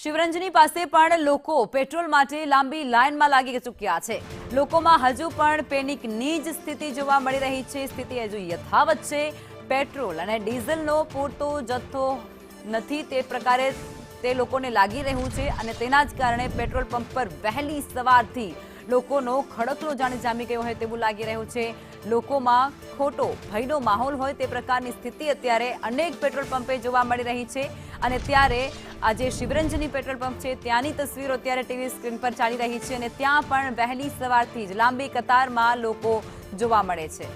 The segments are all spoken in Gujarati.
શિવરંજની પાસે પણ લોકો પેટ્રોલ માટે લાંબી લાઇનમાં લાગી ચૂક્યા છે। લોકોમાં હજુ પણ પેનિકની જ સ્થિતિ જોવા મળી રહી છે। સ્થિતિ હજુ યથાવત છે। પેટ્રોલ અને ડીઝલનો પૂરતો જથ્થો નથી તે પ્રકારે તે લોકોને લાગી રહ્યું છે અને તેના જ કારણે પેટ્રોલ પંપ પર વહેલી સવારથી લોકોનો ખડકલો જાણે જામી ગયો હોય તેવું લાગી રહ્યું છે। લોકોમાં ખોટો ભયનો માહોલ હોય તે પ્રકારની સ્થિતિ અત્યારે અનેક પેટ્રોલ પંપે જોવા મળી રહી છે અને ત્યારે આજે શિવરંજની પેટ્રોલ પંપ છે ત્યાંની તસવીરો અત્યારે ટીવી સ્ક્રીન પર ચાલી રહી છે અને ત્યાં પણ વહેલી સવારથી જ લાંબી કતારમાં લોકો જોવા મળે છે।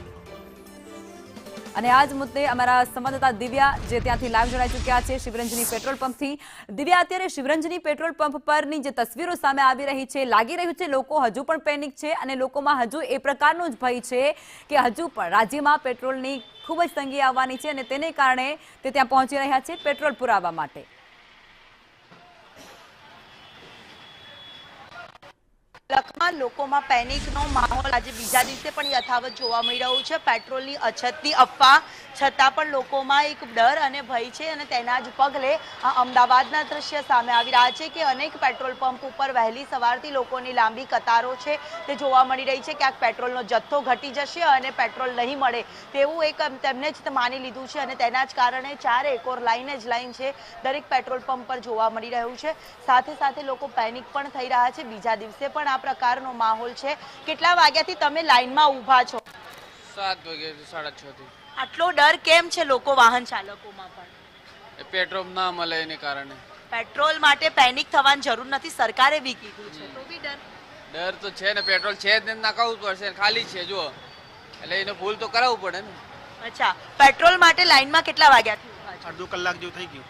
અને આજ મુદ્દે અમારા સંવાદદાતા દિવ્યા જે ત્યાંથી લાઈવ જોડાઈ ચૂક્યા છે શિવરંજની પેટ્રોલ પંપથી। દિવ્યા, અત્યારે શિવરંજની પેટ્રોલ પંપ પરની જે તસવીરો સામે આવી રહી છે, લાગી રહ્યું છે લોકો હજુ પણ પેનિક છે અને લોકોમાં હજુ એ પ્રકારનો જ ભય છે કે હજુ પણ રાજ્યમાં પેટ્રોલની ખૂબ જ તંગી આવવાની છે અને તેને કારણે તે ત્યાં પહોંચી રહ્યા છે પેટ્રોલ પુરાવવા માટે। લખમાં લોકોમાં પેનિકનો માહોલ આજે બીજા દિવસે પણ યથાવત જોવા મળી રહ્યું છે। પેટ્રોલની અછતની અફવા છતાં પણ લોકોમાં એક ડર અને ભય છે અને તેના જ પગલે અમદાવાદના દ્રશ્ય સામે આવી રહ્યા છે કે અનેક પેટ્રોલ પંપ ઉપર વહેલી સવારથી લોકોની લાંબી કતારો છે તે જોવા મળી રહી છે। ક્યાંક પેટ્રોલનો જથ્થો ઘટી જશે અને પેટ્રોલ નહીં મળે તેવું એક તેમને જ માની લીધું છે અને તેના જ કારણે ચારે એકોર લાઈન જ લાઈન છે દરેક પેટ્રોલ પંપ પર જોવા મળી રહ્યું છે। સાથે સાથે લોકો પેનિક પણ થઈ રહ્યા છે। બીજા દિવસે પણ આ પ્રકારનો માહોલ છે। કેટલા વાગ્યાથી તમે લાઈનમાં ઊભા છો? 7 વાગે 6:30 થી। આટલો ડર કેમ છે લોકો વાહન ચાલકોમાં પણ? પેટ્રોલ ના મળે એને કારણે પેટ્રોલ માટે પેનિક થવાની જરૂર નથી, સરકારે બી કીધું છે તો બી ડર તો છે ને। પેટ્રોલ છે જ ને, નાખાવું પડશે, ખાલી છે જો, એટલે એને ફૂલ તો કરાવવું પડે ને। અચ્છા, પેટ્રોલ માટે લાઈનમાં કેટલા વાગ્યાથી ઊભા છો? અડધો કલાક જેવું થઈ ગયું।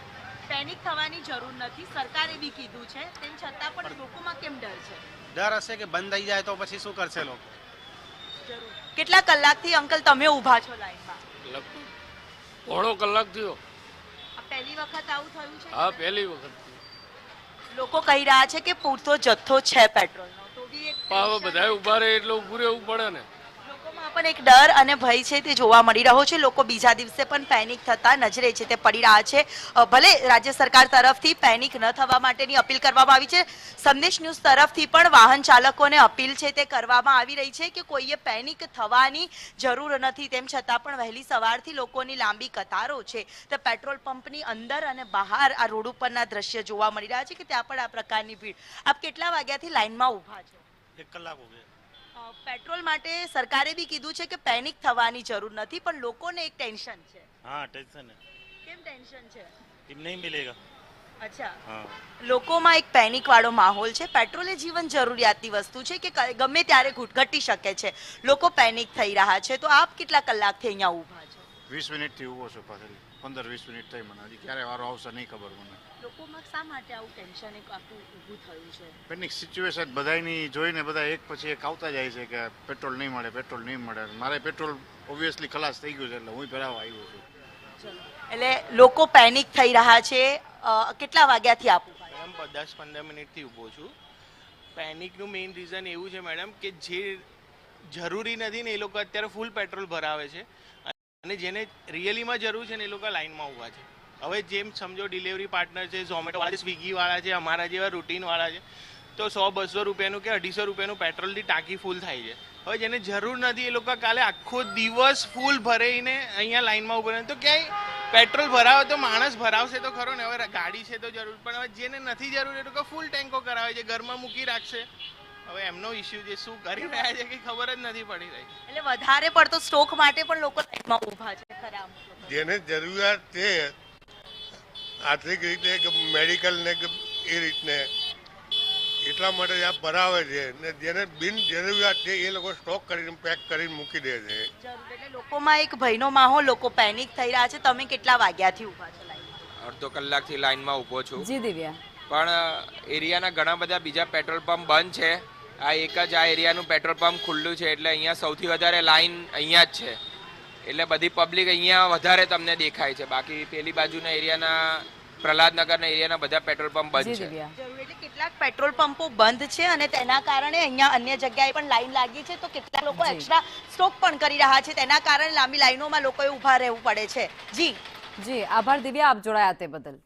પેનિક થવાની જરૂર નથી, સરકારે બી કીધું છે, તેમ છતાં પણ લોકોમાં કેમ ડર છે? ડર હશે કે બંધ થઈ જાય તો પછી શું કરશે લોકો? જરૂર। કેટલા કલાકથી અંકલ તમે ઊભા છો લાઈનમાં? પોણો કલાક થયો। આ પહેલી વખત આવું થયું છે? હા, પહેલી વખત। લોકો કહી રહ્યા છે કે પૂરતો જથ્થો છે પેટ્રોલનો તો બી એક પાવ બધાય ઉભા રહે એટલે ઉભું રહેવું પડે ને। લોકોમાં પણ એક ડર અને ભય છે તે જોવા મળી રહ્યો છે। લોકો બીજા દિવસે પણ પેનિક થતા નજરે છે તે પડી રહ્યા છે। ભલે રાજ્ય સરકાર તરફથી પેનિક ન થવા માટેની અપીલ કરવામાં આવી છે, સંદેશ ન્યૂઝ તરફથી પણ વાહન ચાલકોને અપીલ છે તે કરવામાં આવી રહી છે કે કોઈએ પેનિક થવાની જરૂર નથી। તેમ છતાં પણ વહેલી સવારથી લોકોની લાંબી કતારો છે તે પેટ્રોલ પંપની અંદર અને બહાર આ રોડ ઉપરના દ્રશ્ય જોવા મળી રહ્યા છે કે ત્યાં પણ આ પ્રકારની ભીડ। આપ કેટલા વાગ્યાથી લાઈનમાં ઊભા છો? 1 કલાક હો ગયા। પેટ્રોલ માટે સરકારે બી કીધું છે કે પેનિક થવાની જરૂર નથી, પણ લોકોને એક ટેન્શન છે। हाँ टेंशन है। કેમ ટેન્શન છે? टीम नहीं मिलेगा। અચ્છા, हाँ લોકોમાં એક પેનિક વાળો માહોલ છે। પેટ્રોલ એ જીવન જરૂરિયાતની વસ્તુ છે કે ગમે ત્યારે ઘટી શકે છે। લોકો પેનિક થઈ રહ્યા છે તો આપ કેટલા કલાકથી અહીંયા ઊભા છો? 20 મિનિટથી ઊભો છું પાછળ। 15-20 મિનિટ થઈ મને, હજી ક્યારે વારો આવશે નહીં ખબર મને। લોકોમાં શા માટે આવું ટેન્શન એક આખું ઊભું થયું છે? પેનિક સિચ્યુએશન બધાની જોઈને બધા એક પછી એક આવતા જાય છે કે પેટ્રોલ નહીં મળે, પેટ્રોલ નહીં મળે। મારે પેટ્રોલ ઓબ્વિયસલી ખલાસ થઈ ગયું છે એટલે હું ભરાવા આવ્યો છું। ચલો, એટલે લોકો પેનિક થઈ રહ્યા છે। કેટલા વાગ્યાથી આપ ઊભા છો? મેડમ 10-15 મિનિટથી ઊભો છું। પેનિકનું મેઇન રીઝન એવું છે મેડમ કે જે જરૂરી નથી ને એ લોકો અત્યારે ફૂલ પેટ્રોલ ભરાવે છે અને જેને રિયલીમાં જરૂર છે ને એ લોકો લાઇનમાં ઊભા છે। હવે જેમ સમજો ડિલિવરી પાર્ટનર છે, ઝોમેટોવાળા છે, સ્વિગીવાળા છે, અમારા જેવા રૂટીનવાળા છે, તો 100-200 રૂપિયાનું કે 250 રૂપિયાનું પેટ્રોલથી ટાંકી ફૂલ થાય છે। હવે જેને જરૂર નથી એ લોકો કાલે આખો દિવસ ફૂલ ભરાઈને અહીંયા લાઇનમાં ઊભા રહે તો ક્યાંય પેટ્રોલ ભરાવે તો માણસ ભરાવશે તો ખરો ને। હવે ગાડી છે તો જરૂર, પણ હવે જેને નથી જરૂર એ લોકો ફૂલ ટેન્કો કરાવે છે, ઘરમાં મૂકી રાખશે। હવે એમનો ઇસ્યુ છે, શું કરી રહ્યા છે કે ખબર જ નથી પડી રહી। એટલે વધારે પડતો સ્ટોક માટે પણ લોકો લાઈનમાં ઊભા છે ખરા? જેને જરૂરિયાત છે આર્થિક રીતે કે મેડિકલ ને કે એ રીતને એટલા માટે આ ભરાવે છે ને જેને બિન જરૂરિયાત છે એ લોકો સ્ટોક કરીને પેક કરીને મૂકી દે છે। એટલે લોકોમાં એક ભયનો માહોલ, લોકો પેનિક થઈ રહ્યા છે। તમે કેટલા વાગ્યાથી ઊભા છો લાઈનમાં? અડધો કલાકથી લાઈનમાં ઊભો છું, જી દિવ્યા। પણ એરિયાના ઘણા બધા બીજા પેટ્રોલ પંપ બંધ છે। આ એક જ આ એરિયાનું પેટ્રોલ પંપ ખુલ્લું છે એટલે અહીંયા સૌથી વધારે લાઈન અહીંયા જ છે, એટલે બધી પબ્લિક અહીંયા વધારે તમને દેખાય છે। બાકી પેલી બાજુના એરિયાના પ્રહલાદનગરના એરિયાના બધા પેટ્રોલ પંપ બંધ છે। એટલે કેટલાક પેટ્રોલ પંપો બંધ છે અને તેના કારણે અહીંયા અન્ય જગ્યાએ પણ લાઈન લાગી છે તો કેટલાક લોકો એક્સ્ટ્રા સ્ટોક પણ કરી રહ્યા છે, તેના કારણે લાંબી લાઈનોમાં લોકોએ ઊભા રહેવું પડે છે। જી જી, આભાર દિવ્યા આપ જોડાયા તે બદલ।